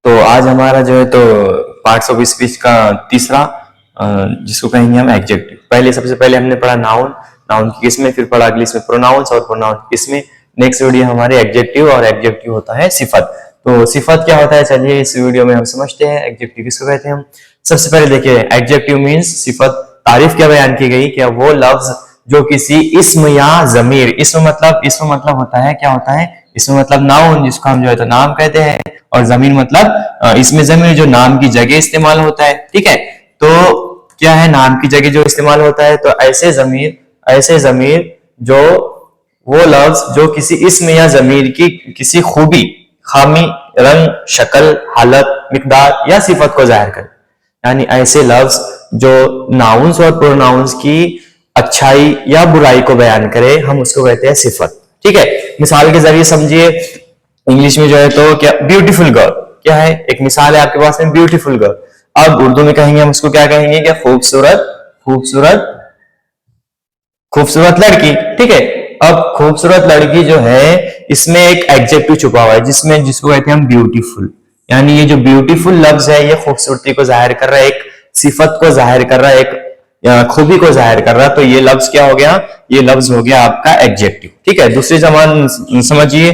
तो आज हमारा जो है तो पार्ट्स ऑफ स्पीच का तीसरा जिसको कहेंगे हम एडजेक्टिव। पहले सबसे पहले हमने पढ़ा नाउन, नाउन की किस्में, फिर पढ़ा अगली इसमें प्रोनाउंस और प्रोनाउन की किस्में। नेक्स्ट वीडियो हमारे एडजेक्टिव और एडजेक्टिव होता है सिफत। तो सिफत क्या होता है, चलिए इस वीडियो में हम समझते हैं। एडजेक्टिव किसको कहते हैं हम। सबसे पहले देखिए एडजेक्टिव मीन्स सिफत, तारीफ क्या बयान की गई, क्या वो लफ्ज जो किसी इस्म या जमीर, इस्म मतलब होता है, क्या होता है इसमें मतलब नाउन, जिसको हम जो है तो नाम कहते हैं, और जमीर मतलब इसमें जमीर जो नाम की जगह इस्तेमाल होता है। ठीक है, तो क्या है नाम की जगह जो इस्तेमाल होता है, तो ऐसे जमीर जो वो लफ्ज जो किसी इस्म या जमीर की किसी खूबी, खामी, रंग, शक्ल, हालत, मिकदार या सिफत को जाहिर करे। यानी ऐसे लफ्ज जो नाउन्स और प्रोनाउंस की अच्छाई या बुराई को बयान करे, हम उसको कहते हैं सिफत। ठीक है, मिसाल के जरिए समझिए। इंग्लिश में जो है तो क्या ब्यूटीफुल गर्ल, क्या है एक मिसाल है आपके पास में ब्यूटीफुल गर्ल। अब उर्दू में कहेंगे हम उसको क्या कहेंगे, क्या खूबसूरत लड़की। ठीक है, अब खूबसूरत लड़की जो है इसमें एक एडजेक्टिव छुपा हुआ है जिसको कहते हैं हम ब्यूटीफुल। यानी ये जो ब्यूटीफुल लफ्ज है ये खूबसूरती को जाहिर कर रहा है, एक सिफत को जाहिर कर रहा है, एक खूबी को जाहिर कर रहा है। तो ये लफ्ज क्या हो गया, ये लफ्ज हो गया आपका एडजेक्टिव। ठीक है, दूसरी जबान समझिए,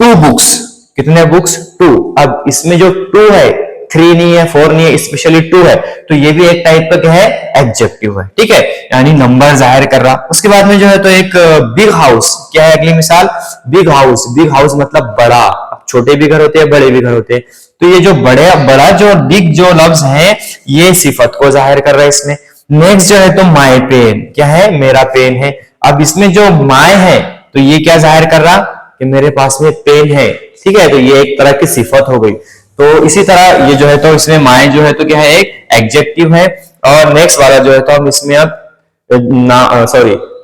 टू बुक्स, कितने बुक्स, टू। अब इसमें जो टू है, 3 नहीं है, 4 नहीं है, स्पेशली 2 है, तो ये भी एक टाइप का क्या है, एडजेक्टिव है। ठीक है, यानी नंबर जाहिर कर रहा। उसके बाद में जो है तो एक बिग हाउस, क्या है अगली मिसाल, बिग हाउस मतलब बड़ा। छोटे भी घर होते हैं, बड़े भी घर होते हैं, तो ये जो बड़ा जो बिग जो लफ्ज है ये सिफत को जाहिर कर रहा है इसमें। नेक्स्ट जो है तो माय पेन, क्या है, मेरा पेन है। अब इसमें जो माय है तो ये क्या जाहिर कर रहा कि मेरे पास में पेन है। ठीक है, तो ये एक तरह की सिफत हो गई। तो इसी तरह ये जो है तो इसमें माय जो है तो क्या है, एक एडजेक्टिव है। और नेक्स्ट वाला जो है तो हम इसमें अब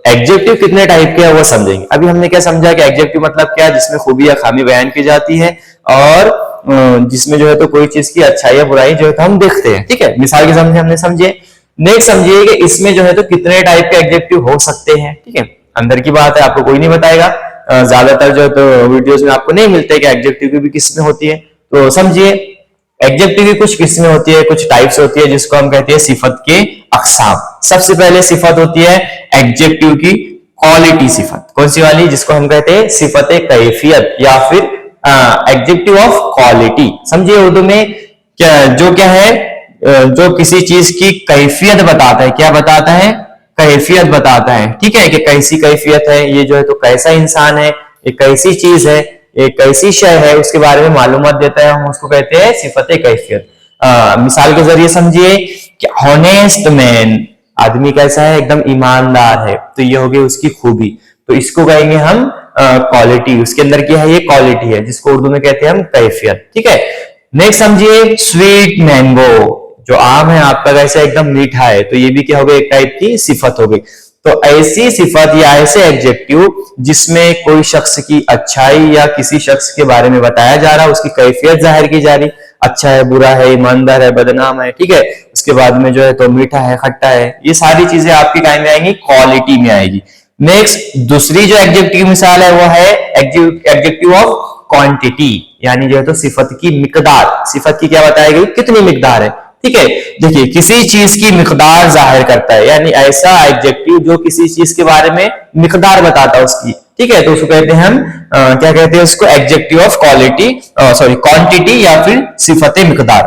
एडजेक्टिव कितने टाइप के हैं वो समझेंगे। अभी हमने क्या समझा कि एडजेक्टिव मतलब क्या, जिसमें खूबी या खामी बयान की जाती है, और जिसमें जो है तो कोई चीज की अच्छाई या बुराई जो है तो हम देखते हैं। ठीक है, मिसाल के सामने हमने समझे। नेक्स्ट समझिए कि इसमें जो है तो कितने टाइप के एडजेक्टिव हो सकते हैं। ठीक है, अंदर की बात है, आपको कोई नहीं बताएगा, ज्यादातर जो है तो वीडियोस में आपको नहीं मिलते कि एडजेक्टिव की भी किस्में होती है। तो समझिए एडजेक्टिव की कुछ किस्में होती है, कुछ टाइप्स होती है, जिसको हम कहते हैं सिफत के अकसाम। सबसे पहले सिफत होती है एडजेक्टिव की क्वालिटी सिफत। कौन सी वाली, जिसको हम कहते हैं सिफत कैफियत या फिर एडजेक्टिव ऑफ क्वालिटी। समझिए उर्दू में क्या है, जो किसी चीज की कैफियत बताता है, क्या बताता है, कैफियत बताता है। ठीक है, कि कैसी कैफियत है, ये जो है तो कैसा इंसान है, ये कैसी चीज है, ये कैसी शय है, उसके बारे में मालूमात देता है, हम उसको कहते हैं सिफत कैफियत। मिसाल के जरिए समझिए कि हॉनेस्ट मैन, आदमी कैसा है, एकदम ईमानदार है, तो ये हो गई उसकी खूबी, तो इसको कहेंगे हम क्वालिटी। उसके अंदर क्या है, ये क्वालिटी है, जिसको उर्दू में कहते हैं हम कैफियत। ठीक है, नेक्स्ट समझिए स्वीट मैंगो, जो आम है आपका कैसा एकदम मीठा है, तो ये भी क्या हो गई, एक टाइप की सिफत हो गई। तो ऐसी सिफत या ऐसे एडजेक्टिव जिसमें कोई शख्स की अच्छाई या किसी शख्स के बारे में बताया जा रहा, उसकी कैफियत जाहिर की जा रही, अच्छा है, बुरा है, ईमानदार है, बदनाम है। ठीक है, उसके बाद में जो है तो मीठा है, खट्टा है, ये सारी चीजें आपकी काय में आएंगी, क्वालिटी में आएगी। नेक्स्ट दूसरी जो एडजेक्टिव की मिसाल है वो है एडजेक्टिव ऑफ क्वांटिटी, यानी जो है तो सिफत की मिकदार। सिफत की क्या बताई गई, कितनी मिकदार है। ठीक है, देखिए किसी चीज की मिकदार जाहिर करता है, यानी ऐसा एडजेक्टिव जो किसी चीज के बारे में मिकदार बताता है उसकी। ठीक है, तो उसको कहते हैं हम क्या कहते हैं उसको, एडजेक्टिव ऑफ क्वांटिटी या फिर सिफत मिकदार।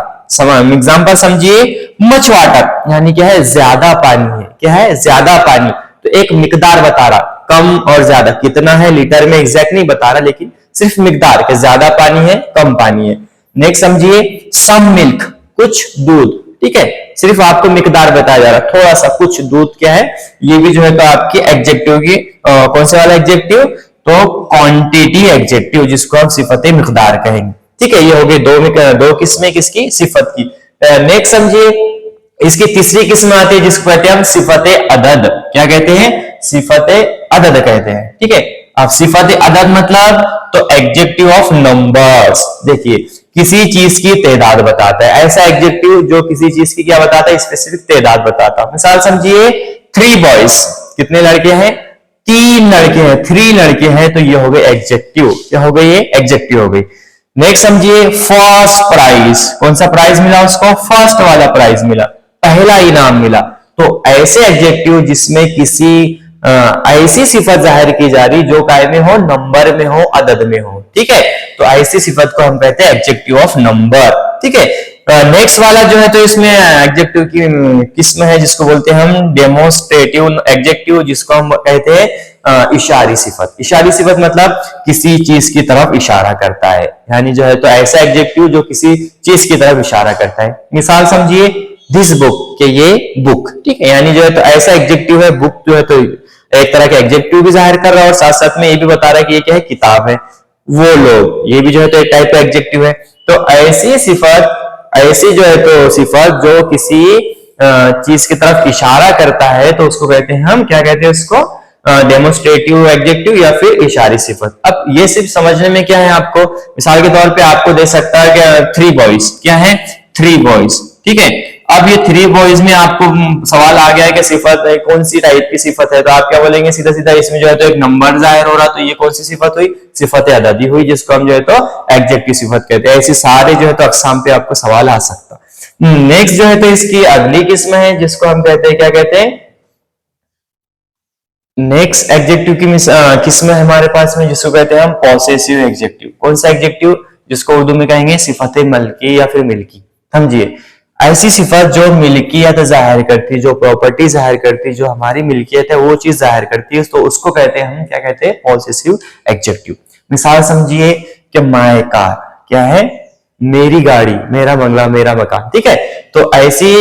एग्जाम्पल समझिए, मच वाटर, यानी क्या है, ज्यादा पानी है, क्या है, ज्यादा पानी, तो एक मिकदार बता रहा, कम और ज्यादा कितना है, लीटर में एग्जैक्ट नहीं बता रहा, लेकिन सिर्फ मिकदार के ज्यादा पानी है, कम पानी है। नेक्स्ट समझिए सम मिल्क, कुछ दूध। ठीक है, सिर्फ आपको मिकदार बताया जा रहा, थोड़ा सा कुछ दूध, क्या है, ये भी जो है तो आपकी एडजेक्टिव की कौन से वाला एडजेक्टिव, तो क्वांटिटी एडजेक्टिव, जिसको हम सिफत मिकदार कहेंगे। ठीक है, ये हो गई दो किस्में किसकी, सिफत की। नेक्स्ट समझिए, इसकी तीसरी किस्म आती है जिसको कहते हैं हम सिफत अदद। क्या कहते हैं, सिफत अदद कहते हैं। ठीक है, अब सिफत अदद मतलब तो एडजेक्टिव ऑफ नंबर्स। देखिए किसी चीज की तादाद बताता है, ऐसा एडजेक्टिव जो किसी चीज की क्या बताता है, स्पेसिफिक तादाद बताता है। मिसाल समझिए 3 बॉयज, कितने लड़के हैं, 3 लड़के हैं, 3 लड़के हैं, तो ये हो गए एडजेक्टिव। क्या हो गई, ये एडजेक्टिव हो गई। नेक्स्ट समझिए फर्स्ट प्राइज, कौन सा प्राइज मिला उसको? फर्स्ट वाला प्राइज मिला, पहला इनाम मिला। तो ऐसे एडजेक्टिव जिसमें किसी ऐसी सिफत जाहिर की जा रही जो काय में हो, नंबर में हो, अदद में हो, ठीक है, तो ऐसी सिफत को हम कहते हैं एडजेक्टिव ऑफ नंबर, ठीक है। नेक्स्ट वाला जो है तो इसमें एडजेक्टिव की किस्म है जिसको बोलते हैं हम डेमोन्स्ट्रेटिव एडजेक्टिव, जिसको हम कहते हैं इशारी सिफत। इशारी सिफत मतलब किसी चीज की तरफ इशारा करता है, यानी जो है तो ऐसा एडजेक्टिव जो किसी चीज की तरफ इशारा करता है। मिसाल समझिए दिस बुक, के ये बुक, ठीक है, यानी जो है तो ऐसा एडजेक्टिव है, बुक जो है तो एक तरह के एडजेक्टिव भी जाहिर कर रहा है और साथ साथ में ये भी बता रहा है कि ये क्या है, किताब है, वो लोग, ये भी जो है तो एक टाइप का एडजेक्टिव है। तो ऐसी सिफत, ऐसी जो है तो सिफत जो किसी चीज की तरफ इशारा करता है तो उसको कहते हैं हम, क्या कहते हैं उसको? डेमोन्स्ट्रेटिव एडजेक्टिव या फिर इशारी सिफत। अब ये सिर्फ समझने में क्या है आपको, मिसाल के तौर पे आपको दे सकता है कि 3 बॉयज, क्या है? 3 बॉयज, ठीक है। अब ये 3 बॉयज में आपको सवाल आ गया है कि सिफत है, कौन सी टाइप की सिफत है, तो आप क्या बोलेंगे? सीधा सीधा इसमें जो है तो एक नंबर जाहिर हो रहा, तो ये कौन सी सिफत हुई? सिफत अददी हुई, जिसको हम जो है तो एडजेक्टिव सिफत कहते हैं। ऐसे सारे जो है तो अक़साम पे आपको सवाल आ सकता। नेक्स्ट जो है तो इसकी अगली किस्म है जिसको हम कहते हैं, क्या कहते हैं? नेक्स्ट एडजेक्टिव की किस्म है हमारे पास में जिसको कहते हैं हम पॉसेसिव एडजेक्टिव। कौन सा एडजेक्टिव? जिसको उर्दू में कहेंगे सिफत मलकी या फिर मिल्की। समझिए, ऐसी सिफत जो मिल्कियत जाहिर करती, जो प्रॉपर्टी जाहिर करती, जो हमारी मिल्कियत है वो चीज जाहिर करती है, तो उसको कहते हैं हम, क्या कहते हैं? Possessive adjective. मिसाल समझिए कि माय कार, क्या है? मेरी गाड़ी, मेरा बंगला, मेरा मकान, ठीक है। तो ऐसे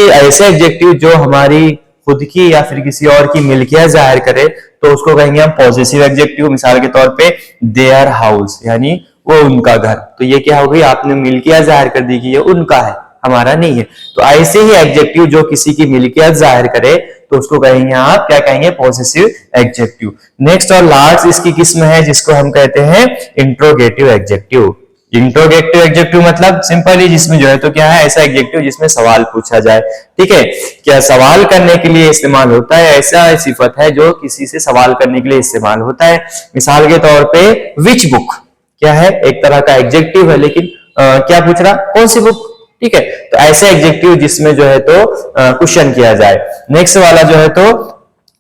एडजेक्टिव जो हमारी खुद की या फिर किसी और की मिल्कियत जाहिर करे तो उसको कहेंगे हम पॉसेसिव एडजेक्टिव। मिसाल के तौर पे देयर हाउस, यानी वो उनका घर, तो ये क्या हो गई? आपने मिल्कियत जाहिर कर दी कि ये उनका है, हमारा नहीं है। तो ऐसे ही एडजेक्टिव जो किसी की मिल्कियत जाहिर करे तो उसको कहेंगे आप, क्या कहेंगे? Possessive adjective. नेक्स्ट और लास्ट इसकी किस्म है जिसको हम कहते हैं इंट्रोगेटिव एडजेक्टिव। इंट्रोगेटिव एडजेक्टिव मतलब सिंपली जिसमें जो है तो क्या है, ऐसा एडजेक्टिव जिसमें सवाल पूछा जाए, ठीक है, क्या सवाल करने के लिए इस्तेमाल होता है, ऐसा सिफत है जो किसी से सवाल करने के लिए इस्तेमाल होता है। मिसाल के तौर पे विच बुक, क्या है? एक तरह का एडजेक्टिव है, लेकिन क्या पूछ रहा? कौन सी बुक, ठीक है। तो ऐसे एडजेक्टिव जिसमें जो है तो क्वेश्चन किया जाए। नेक्स्ट वाला जो है तो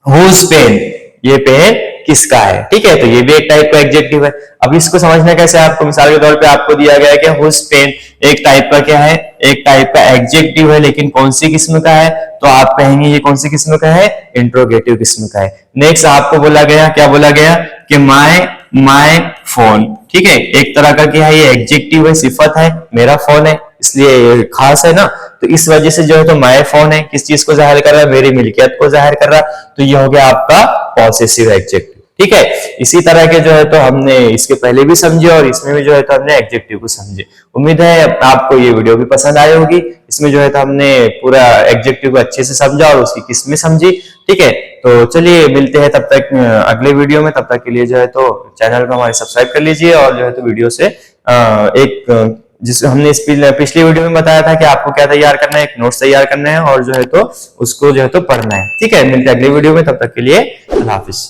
हुज पेन, ये पेन किसका है, ठीक है, तो ये भी एक टाइप का एडजेक्टिव है। अब इसको समझना कैसे आपको? मिसाल के तौर पे आपको दिया गया है कि हुज पेन एक टाइप का क्या है? एक टाइप का एडजेक्टिव है, लेकिन कौन सी किस्म का है? तो आप कहेंगे ये कौन सी किस्म का है? इंट्रोगेटिव किस्म का है। नेक्स्ट आपको बोला गया, क्या बोला गया? कि माय फोन, ठीक है, एक तरह का क्या है? ये एडजेक्टिव है, सिफत है, मेरा फोन है, इसलिए खास है ना, तो इस वजह से जो है तो माय फोन है, किस चीज को जाहिर कर रहा है? मेरी मिल्कियत को जाहिर कर रहा, तो ये हो गया आपका पॉसेसिव एडजेक्टिव, ठीक है। इसी तरह के जो है तो हमने इसके पहले भी समझे और इसमें भी जो है तो हमने एडजेक्टिव को समझे। उम्मीद है आपको ये वीडियो भी पसंद आई होगी। इसमें जो है तो हमने पूरा एडजेक्टिव को अच्छे से समझा और उसकी किस्में समझी, ठीक है। तो चलिए मिलते हैं तब तक अगले वीडियो में। तब तक के लिए जो है तो चैनल को हमारे सब्सक्राइब कर लीजिए और जो है तो वीडियो से जिस हमने पिछली वीडियो में बताया था कि आपको क्या तैयार करना है, एक नोट्स तैयार करना है और जो है तो उसको जो है तो पढ़ना है, ठीक है। मिलते हैं अगले वीडियो में, तब तक के लिए अल्लाह हाफिज।